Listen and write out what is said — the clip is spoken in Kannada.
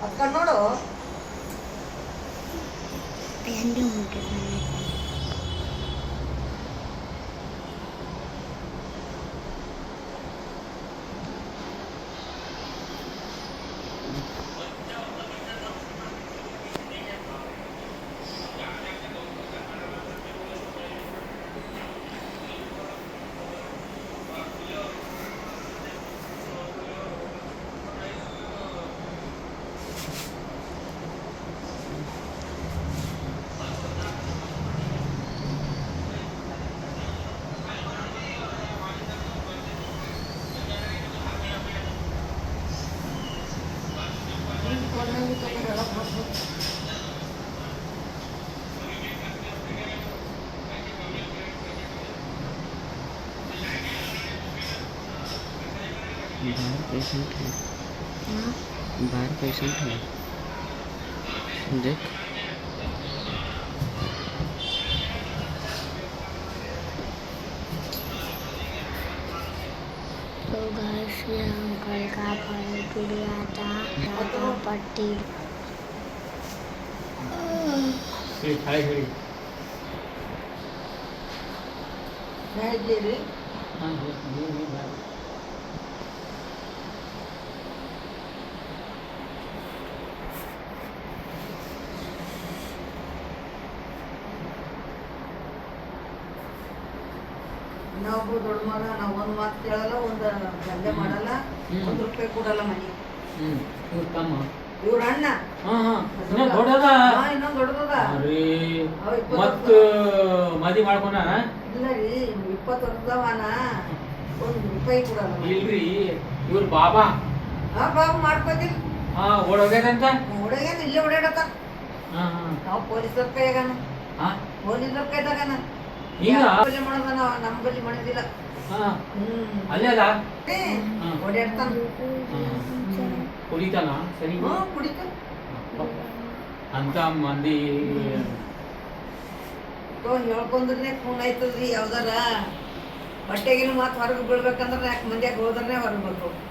ಅಕ್ಕ ನೋಡು ಎಣ್ಣೆ ಮುಟ್ಟಿದ बाहर पेशेंट है, बाहर पेशेंट है, देख। तो घर से अंकल का फल टूटा था दादा पट्टी ಹೇಳಿದ್ದೀರಿ ಇನ್ನೊಬ್ಬ ದೊಡ್ಡ ಮಗ ನಾವು ಒಂದು ಮಾತು ಕೇಳಲ್ಲ ಒಂದು ದಂಧೆ ಮಾಡಲ್ಲ ₹1 ಕೊಡಲ್ಲ ಮನೆಗೆ ಇವ್ರ ತಮ್ಮ ಇವ್ರ ಅಣ್ಣ ಇನ್ನೊಂದು ದೊಡ್ಡದ ಇನ್ನೊಂದು ದೊಡ್ಡದ ಮತ್ತು ಮದಿ ಮಾಡ್ಕೊನ ಇಲ್ಲ ರೀ 20 ವರ್ಷದವನ ₹1 ಕೊಡಲ್ಲ ಇಲ್ರಿ ಇವ್ರ ಬಾಬಾ ಬಾಬು ಮಾಡ್ಕೋತಿಲ್ಲ ಓಡೋಗ್ಯದಂತ ಹುಡುಗೇನು ಇಲ್ಲೇ ಓಡಾಡತ್ತ ನಾವು ಪೊಲೀಸರ ಕೈಯಾಗನ ಪೊಲೀಸರ ಕೈದಾಗನ ಈಗ ಬಲ್ಲಿ ಮಾಡೋದ ನಾವು ನಮ್ಮ ಬಲ್ಲಿ ಮಾಡೋದಿಲ್ಲ ಅಲ್ಲೇ ಅದ ಓಡಾಡ್ತಾನ ಕುಡಿತಾನ ಸರಿ ಕುಡಿತ ಅಂತ ಮಂದಿ ಹೇಳ್ಕೊಂಡ್ರೆ ಖೂನ್ ಆಯ್ತದ್ರಿ ಯಾವ್ದಾರ ಹೊಟ್ಟೆಗಿನ ಮಾತು ಹೊರಗೆ ಬೀಳ್ಬೇಕಂದ್ರೆ ಯಾಕೆ ಮಂದ್ಯಾಗ ಹೋದ್ರೆ ಹೊರಗೆ ಬರ್ಬೇಕು